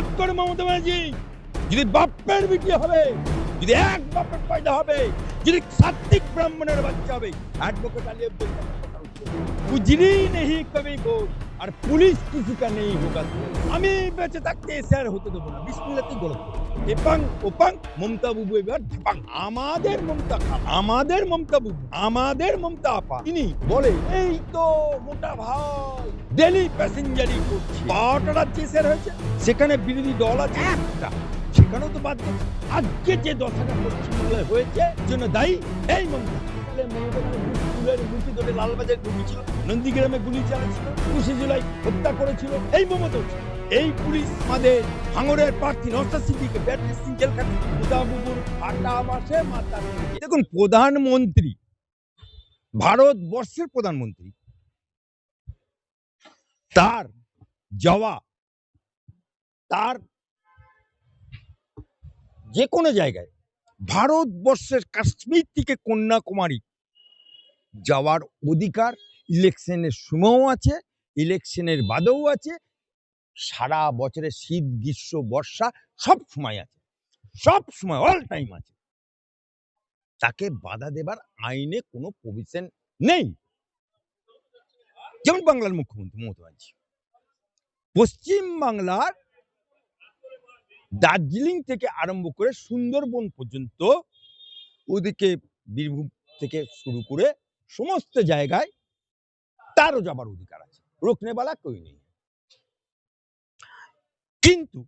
Note করে মমতা ব্যানার্জি, যদি বাপের বিটি হবে, যদি এক বাপের পয়দা হবে, যদি সাত্বিক ব্রাহ্মণের বাচ্চা হবে, एडवोकेट अली अब्दुल कुछ नहीं कभी को और पुलिस किसी का नहीं होगा। আমি বেঁচে থাকতে স্যার হতে দেব না। বিসমিল্লাহই গলত। এপাং ওপাং মমতা বুবু এবার ধাপাং। আমাদের মমতা খালা, আমাদের মমতা বুবু, আমাদের মমতা আপা তিনি বলে এই তো মোটা ভাই ডেলি প্যাসেঞ্জারই করছে। 12টা রাজ্যে স্যার হয়েছে, সেখানে বিরোধী দল আছে একটা, সেখানেও তো বাদ গেছে। আজকে যে দশাটা পশ্চিমবাংলায় হয়েছে জন্য দায়ী এই মমতা। গুটি ধরে লালবাজার ঢুকেছিল, নন্দীগ্রামে গুলি চালাচ্ছিল, 21 জুলাই হত্যা করেছিল এই মমতা। এই পুলিশ আমাদের ভাঙড়ের প্রার্থী নওশাদ সিদ্দিকীকে ব্যাটারি সিং জেলখানায় মুদাবুবুর আটা মাসে মাথা। দেখুন, প্রধানমন্ত্রী, ভারতবর্ষের প্রধানমন্ত্রী, তার যাওয়া, তার যে কোনো জায়গায় ভারতবর্ষের কাশ্মীর থেকে কন্যাকুমারী যাওয়ার অধিকার ইলেকশনের সময়ও আছে, ইলেকশনের বাদেও আছে, সারা বছরের শীত গ্রীষ্ম বর্ষা সব সময় আছে, সব সময় অল টাইম আছে। তাকে বাধা দেবার আইনে কোনো প্রভিশন নেই। যেমন বাংলার মুখ্যমন্ত্রী মমতা ব্যানার্জি পশ্চিম বাংলার দার্জিলিং থেকে আরম্ভ করে সুন্দরবন পর্যন্ত, ওদিকে বীরভূম থেকে শুরু করে সমস্ত জায়গায় তারও যাবার অধিকার আছে, রোকনেওয়ালা কেউ নেই। কিন্তু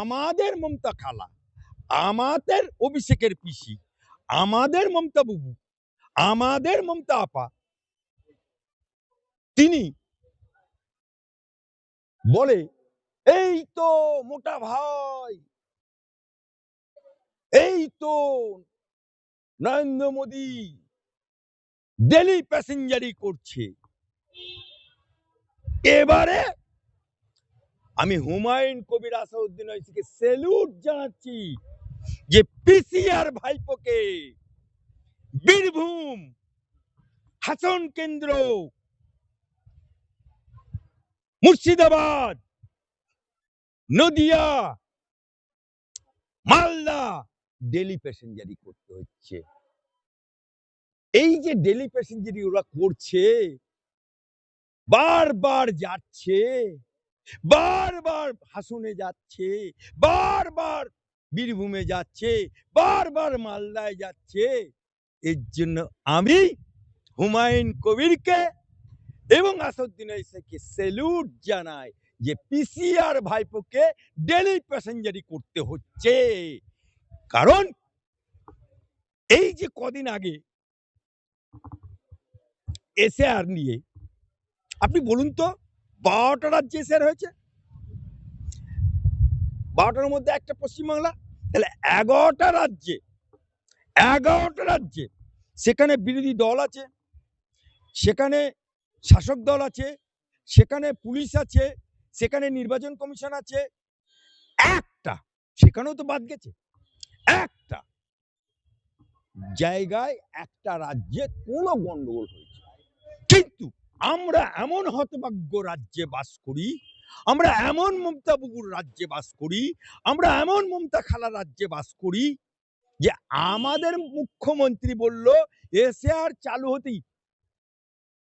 আমাদের মমতা খালা, আমাদের অভিষেকের পিসি, আমাদের মমতা বুবু, আমাদের মমতা আপা তিনি বলে এই তো মোটা ভাই, এই তো নরেন্দ্র মোদী ডেলি প্যাসেঞ্জারি করছে। এবারে আমি হুমায়ুন কবির আসাউদ্দিন ওয়াইসিকে স্যালুট জানাচ্ছি যে পিসিআর ভাইপোকে বীরভূম, হাসন কেন্দ্র, মুর্শিদাবাদ, নদিয়া, মালদা ডেলি প্যাসেঞ্জারি করতে হচ্ছে। এই যে ডেলি প্যাসেঞ্জারি ওরা করছে, বারবার যাচ্ছে, বারবার হাসনে যাচ্ছে, বারবার বীরভূমে যাচ্ছে, বারবার মালদায় যাচ্ছে। এর জন্য আমি হুমায়ুন কবিরকে এবং আসাদুদ্দিন ওয়াইসিকে স্যালুট জানাই যে পিসিআর ভাইপোকে ডেলি প্যাসেঞ্জারি করতে হচ্ছে। কারণ এই যে কদিন আগে এসআর নিয়ে আপনি বলুন তো, 12টা রাজ্যে এসআর হয়েছে, 12টার মধ্যে একটা পশ্চিমবাংলা, তাহলে 11টা রাজ্যে, 11টা রাজ্যে সেখানে বিরোধী দল আছে, সেখানে শাসক দল আছে, সেখানে পুলিশ আছে, সেখানে নির্বাচন কমিশন আছে, একটা সেখানেও তো বাদ গেছে। একটা জায়গায় একটা রাজ্যে কোনো গন্ডগোল হয়েছে। কিন্তু আমরা এমন হতভাগ্য রাজ্যে বাস করি, আমরা এমন মমতা বুবুর রাজ্যে বাস করি, আমরা এমন মমতা খালা রাজ্যে বাস করি যে আমাদের মুখ্যমন্ত্রী বলল এসআর চালু হতেই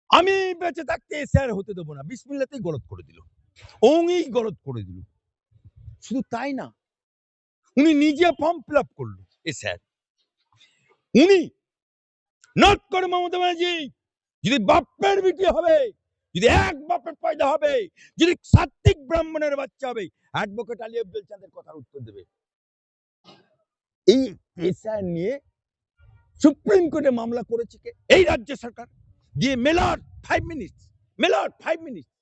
আমি বেঁচে থাকতে এসআর হতে দেবো না। বিসমিল্লাহই গলত করে দিল, ওই গলত করে দিল। শুধু তাই না, উনি নিজে ফর্ম ফিল আপ করলো এসআর। উনি নোট করে মমতা ব্যানার্জি, যদি বাপের বিটি হবে, যদি এক বাপের পয়দা হবে, যদি সাত্বিক ব্রাহ্মণের বাচ্চা হবে, অ্যাডভোকেট আলী আব্দুল চাঁদের কথার উত্তর দেবে। এই এসআর নিয়ে সুপ্রিম কোর্টে মামলা করেছে কে? এই রাজ্য সরকার দিয়ে। Melor 5 minutes, Melor 5 minutes.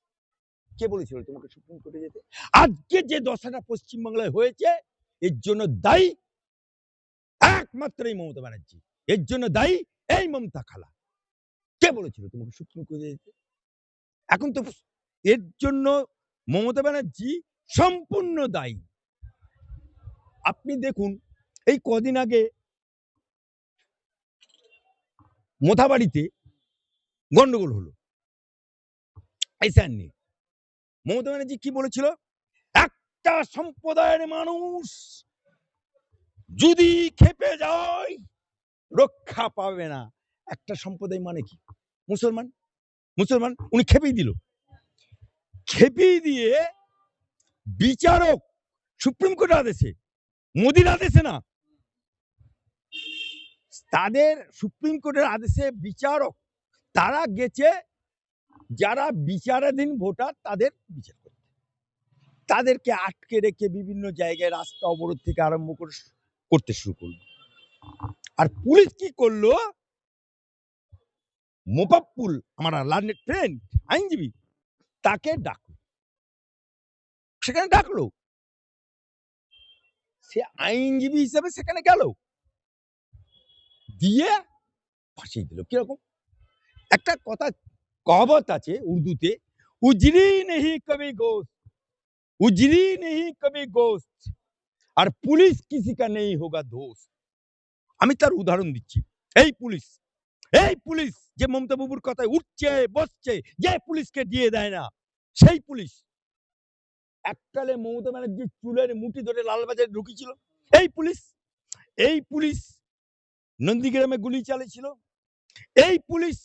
কে বলেছিল তোমাকে সুপ্রিম কোর্টে যেতে? আজকে যে দশাটা পশ্চিমবাংলায় হয়েছে এর জন্য দায়ী একমাত্র এই মমতা ব্যানার্জি, এর জন্য দায়ী এই মমতা খালা। কে বলেছিল তোমাকে সুপ্রিম কোর্টে যেতে? এখন তো এর জন্য মমতা ব্যানার্জি সম্পূর্ণ দায়ী। আপনি দেখুন, এই কদিন আগে মোথাবাড়িতে গন্ডগোল হলো এসআর নিয়ে। মমতা ব্যানার্জি কি বলেছিল? একটা সম্প্রদায়ের মানুষ যদি খেপে যায় রক্ষা পাবে না। একটা সম্প্রদায় মানে কি? মুসলমান। মুসলমান উনি খেপেই দিল। খেপিয়ে দিয়ে বিচারক সুপ্রিম কোর্টের আদেশে, মোদির আদেশে না, তাদের সুপ্রিম কোর্টের আদেশে বিচারক তারা গেছে যারা বিচারাধীন ভোটার তাদের বিচার করতে। তাদেরকে আটকে রেখে বিভিন্ন জায়গায় রাস্তা অবরোধ থেকে আরম্ভ করে করতে শুরু করলো। আর পুলিশ কি করলো? মোপাপ্পুল আমার লার্নেড ফ্রেন্ড আইনজীবী তাকে ডাকলো, সেখানে ডাকলো, সে আইনজীবী হিসেবে সেখানে গেল, দিয়ে ফাঁসিয়ে দিল। কিরকম? একটা কথা কহাবত আছে উর্দুতে, উজরি নেহি কবি গোস্ত, উজরি নেহি কবি গোস্ত, আর পুলিশ কিসি কা নেই হোগা দোস্ত। আমি তার উদাহরণ দিচ্ছি। এই পুলিশ যে মমতা বাবুর কথায় উঠছে বসছে, যে পুলিশকে দিয়ে দেয় না, সেই পুলিশ এককালে মমতা ব্যানার্জির চুলের মুঠি ধরে লালবাজারে ঢুকেছিল। এই পুলিশ নন্দীগ্রামে গুলি চালিয়েছিল। এই পুলিশ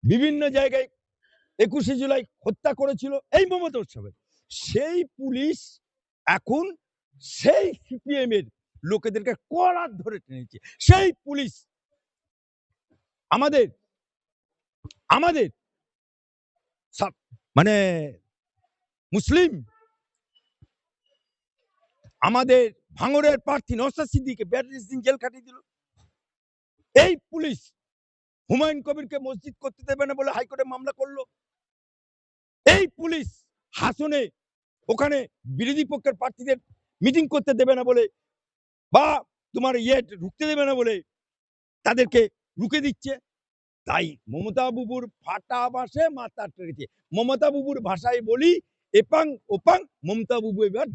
বিভিন্ন জায়গায় 21শে জুলাই হত্যা করেছিল এই মমতা উৎসবে। সেই পুলিশ এখন সেই সিপিএম এর লোকেদেরকে কলার ধরে টেনেছে। সেই পুলিশ আমাদের আমাদের মানে মুসলিম, আমাদের ভাঙড়ের প্রার্থী নওশাদ সিদ্দিকীকে 42 দিন জেল কাটিয়ে দিল। এই পুলিশ হুমায়ুন কবিরকে মসজিদ করতে দেবে না বলে হাইকোর্টে মামলা করলো। এই পুলিশ হাসনে ওখানে বিরোধী পক্ষের প্রার্থীদের মিটিং করতে দেবে না বলে বা তোমার ঢুকতে দেবে না বলে তাদেরকে রুখে দিচ্ছে। তাই মমতা বাবুর ফাটা বাসে মাথা টেরেছে। মমতা বাবুর ভাষায় বলি, এপাং ওপাং মমতা বাবু এবার